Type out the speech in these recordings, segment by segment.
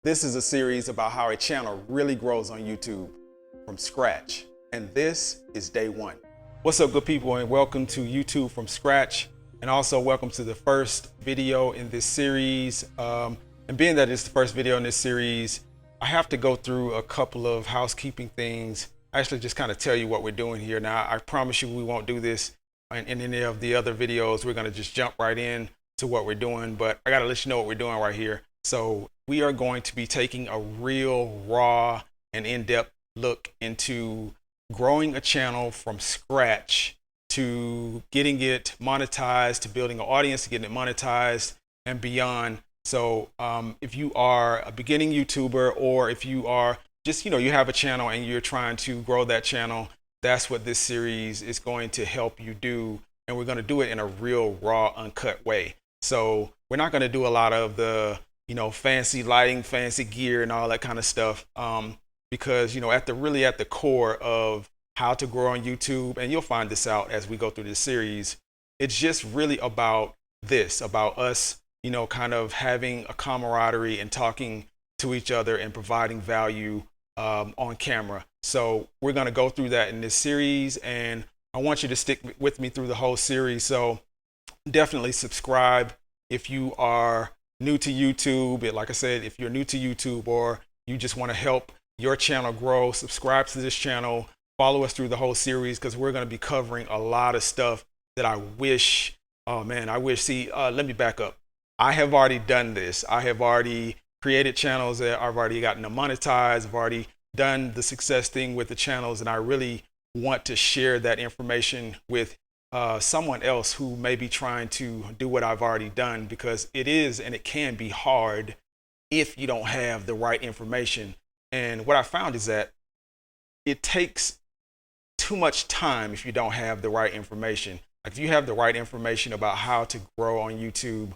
This is a series about how a channel really grows on YouTube from scratch. And this is day one. What's up, good people, and welcome to YouTube from scratch. And also welcome to the first video in this series. And being that it's the first video in this series, I have to go through a couple of housekeeping things. Actually, just kind of tell you what we're doing here. Now, I promise you we won't do this in any of the other videos. We're going to just jump right in to what we're doing, but I got to let you know what we're doing right here. So we are going to be taking a real raw and in-depth look into growing a channel from scratch to getting it monetized, to building an audience, to getting it monetized and beyond. So if you are a beginning YouTuber, or if you are just, you have a channel and you're trying to grow that channel, that's what this series is going to help you do. And we're going to do it in a real raw, uncut way. So we're not going to do a lot of the, fancy lighting, fancy gear and all that kind of stuff. Because, at the core of how to grow on YouTube, and you'll find this out as we go through this series, it's just really about this, about us, kind of having a camaraderie and talking to each other and providing value on camera. So we're going to go through that in this series, and I want you to stick with me through the whole series. So definitely subscribe if you are new to YouTube. Like I said, if you're new to YouTube or you just want to help your channel grow, subscribe to this channel, follow us through the whole series, because we're going to be covering a lot of stuff that I wish, let me back up. I have already done this. I have already created channels that I've already gotten to monetize. I've already done the success thing with the channels, and I really want to share that information with someone else who may be trying to do what I've already done, because it is and it can be hard if you don't have the right information. And what I found is that it takes too much time if you don't have the right information. Like, if you have the right information about how to grow on YouTube,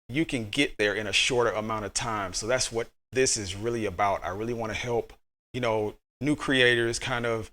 you can get there in a shorter amount of time. So that's what this is really about. I really want to help, new creators kind of,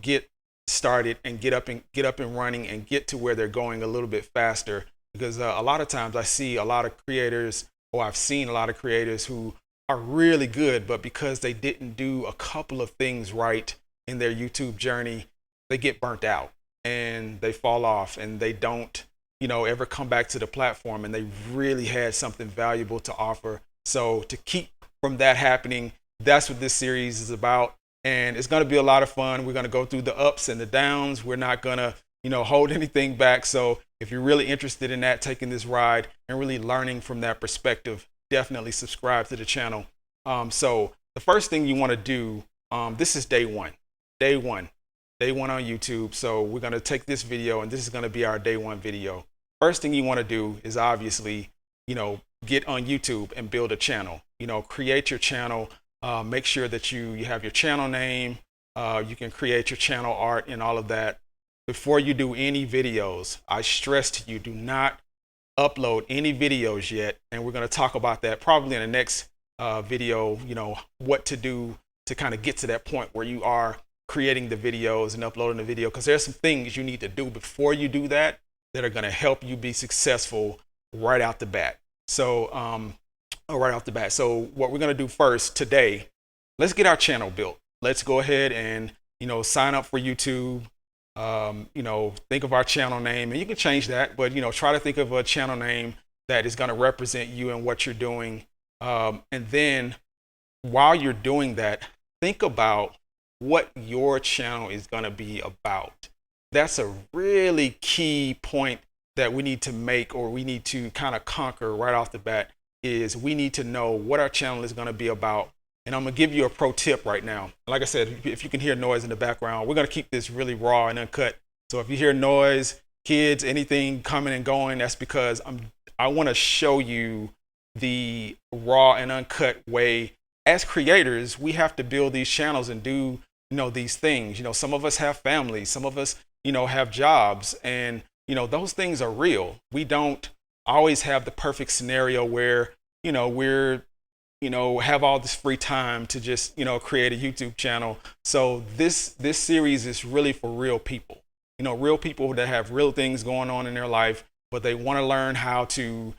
get started and get up and running and get to where they're going a little bit faster. Because a lot of times I see a lot of creators, or I've seen a lot of creators who are really good, but because they didn't do a couple of things right in their YouTube journey, they get burnt out and they fall off, and they don't, ever come back to the platform, and they really had something valuable to offer. So to keep from that happening, that's what this series is about. And it's going to be a lot of fun. We're going to go through the ups and the downs. We're not going to, hold anything back. So if you're really interested in that, taking this ride and really learning from that perspective, definitely subscribe to the channel. So the first thing you want to do, this is day one on YouTube. So we're going to take this video, and this is going to be our day one video. First thing you want to do is obviously, get on YouTube and build a channel, create your channel. Make sure that you have your channel name. You can create your channel art and all of that. Before you do any videos, I stress to you, do not upload any videos yet. And we're going to talk about that probably in the next video, what to do to kind of get to that point where you are creating the videos and uploading the video. Because there's some things you need to do before you do that are going to help you be successful right out the bat. So So what we're going to do first today, let's get our channel built. Let's go ahead and, sign up for YouTube. Think of our channel name, and you can change that, but, try to think of a channel name that is going to represent you and what you're doing. And then while you're doing that, think about what your channel is going to be about. That's a really key point that we need to make, or we need to kind of conquer right off the bat, is we need to know what our channel is going to be about. And I'm going to give you a pro tip right now. Like I said, if you can hear noise in the background, we're going to keep this really raw and uncut. So if you hear noise, kids, anything coming and going, that's because I want to show you the raw and uncut way. As creators, we have to build these channels and do, these things. Some of us have families, some of us, have jobs, and, those things are real. We don't always have the perfect scenario where, we're, have all this free time to just, create a YouTube channel. So this series is really for real people, real people that have real things going on in their life, but they want to learn how to,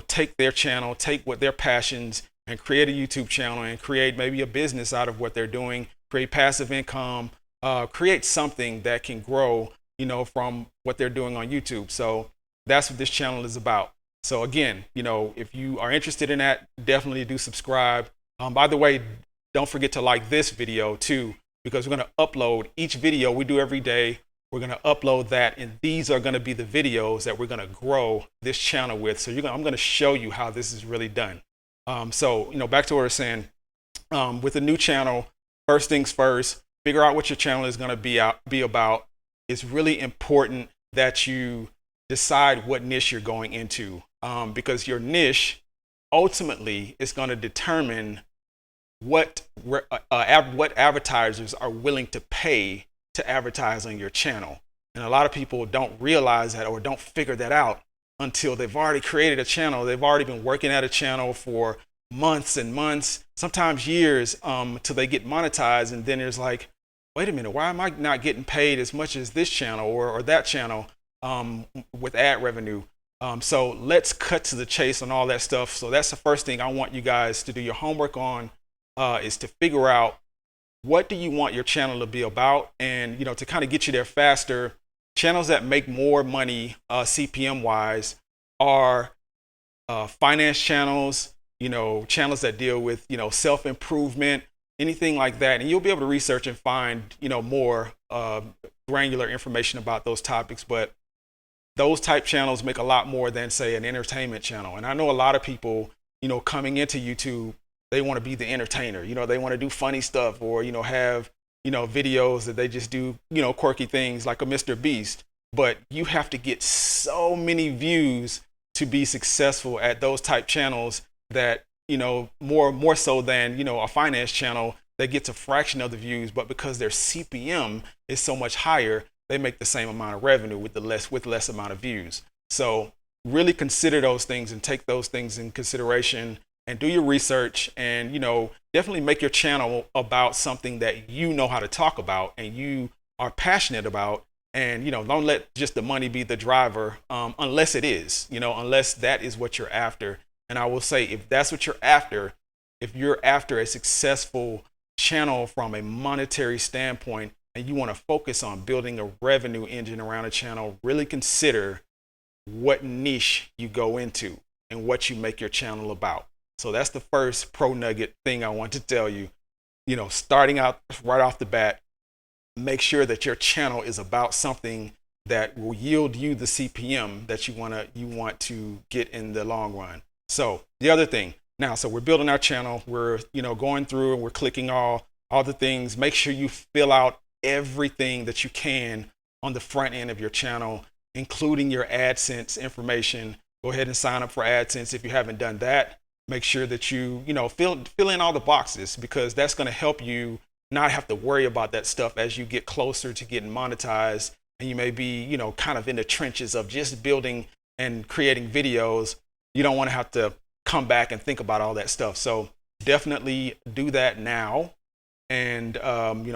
take their channel, take what their passions, and create a YouTube channel and create maybe a business out of what they're doing, create passive income, create something that can grow, from what they're doing on YouTube. So that's what this channel is about. So again, if you are interested in that, definitely do subscribe. By the way, don't forget to like this video too, because we're going to upload each video we do every day. We're going to upload that, and these are going to be the videos that we're going to grow this channel with. So I'm going to show you how this is really done. So back to what I was saying, with a new channel, first things first, figure out what your channel is going to be about. It's really important that you decide what niche you're going into, because your niche ultimately is going to determine what advertisers are willing to pay to advertise on your channel. And a lot of people don't realize that or don't figure that out until they've already created a channel. They've already been working at a channel for months and months, sometimes years, till they get monetized. And then there's like, wait a minute, why am I not getting paid as much as this channel or that channel with ad revenue? So let's cut to the chase on all that stuff. So that's the first thing I want you guys to do your homework on, is to figure out what do you want your channel to be about, and to kind of get you there faster. Channels that make more money CPM wise are finance channels, channels that deal with self-improvement, anything like that, and you'll be able to research and find more granular information about those topics. But those type channels make a lot more than, say, an entertainment channel. And I know a lot of people coming into YouTube, they want to be the entertainer. They want to do funny stuff, or have videos that they just do quirky things like a Mr. Beast. But you have to get so many views to be successful at those type channels that more so than a finance channel that gets a fraction of the views, but because their CPM is so much higher, they make the same amount of revenue with less amount of views. So really consider those things and take those things in consideration, and do your research, and definitely make your channel about something that you know how to talk about and you are passionate about. And don't let just the money be the driver, unless it is, unless that is what you're after. And I will say, if that's what you're after, if you're after a successful channel from a monetary standpoint, and you want to focus on building a revenue engine around a channel, really consider what niche you go into and what you make your channel about. So that's the first pro nugget thing I want to tell you. Starting out right off the bat, make sure that your channel is about something that will yield you the CPM that you want to get in the long run. So the other thing now, so we're building our channel, we're going through and we're clicking all the things. Make sure you fill out everything that you can on the front end of your channel, including your AdSense information. Go ahead and sign up for AdSense if you haven't done that. Make sure that you fill in all the boxes, because that's going to help you not have to worry about that stuff as you get closer to getting monetized. And you may be kind of in the trenches of just building and creating videos. You don't want to have to come back and think about all that stuff. So definitely do that now, and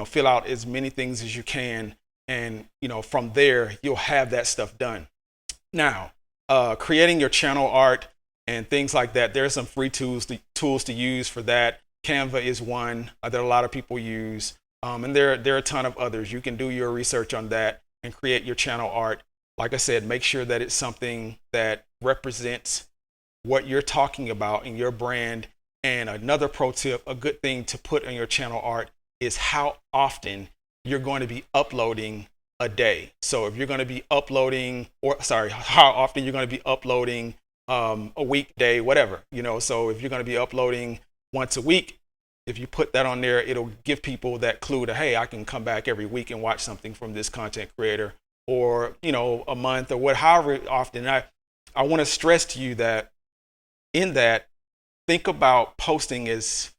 fill out as many things as you can, and from there you'll have that stuff done. Now, creating your channel art and things like that, there are some free tools to use for that. Canva is one that a lot of people use, and there are a ton of others. You can do your research on that and create your channel art. Like I said, make sure that it's something that represents what you're talking about in your brand. And another pro tip, a good thing to put on your channel art, is how often you're going to be uploading a day. So if you're going to be uploading, how often you're going to be uploading a weekday, whatever, so if you're going to be uploading once a week, if you put that on there, it'll give people that clue to, hey, I can come back every week and watch something from this content creator, or a month, or however often. I want to stress to you that think about posting as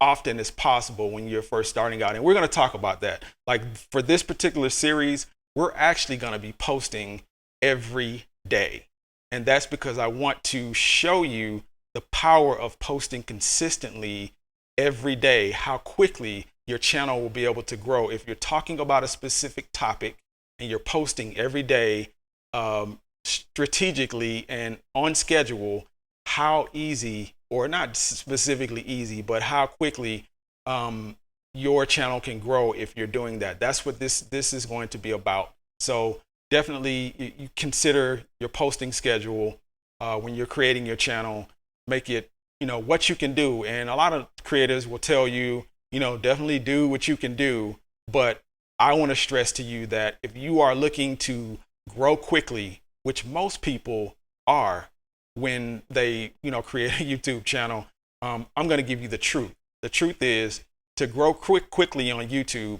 often as possible when you're first starting out. And we're going to talk about that. Like for this particular series, we're actually going to be posting every day. And that's because I want to show you the power of posting consistently every day, how quickly your channel will be able to grow. If you're talking about a specific topic and you're posting every day, strategically and on schedule, how easy or not specifically easy, but how quickly your channel can grow if you're doing that. That's what this is going to be about. So definitely you consider your posting schedule when you're creating your channel. Make it, what you can do. And a lot of creators will tell you, definitely do what you can do. But I want to stress to you that if you are looking to grow quickly, which most people are when they, create a YouTube channel, I'm going to give you the truth. The truth is, to grow quickly on YouTube,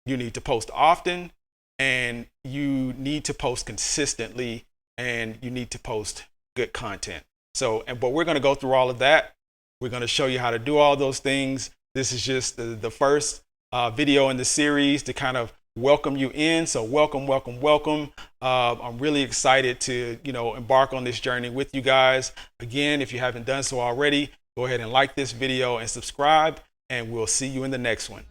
you need to post often, and you need to post consistently, and you need to post good content. But we're going to go through all of that. We're going to show you how to do all those things. This is just the first video in the series to kind of welcome you in. So welcome, welcome, welcome. I'm really excited to, embark on this journey with you guys. Again, if you haven't done so already, go ahead and like this video and subscribe, and we'll see you in the next one.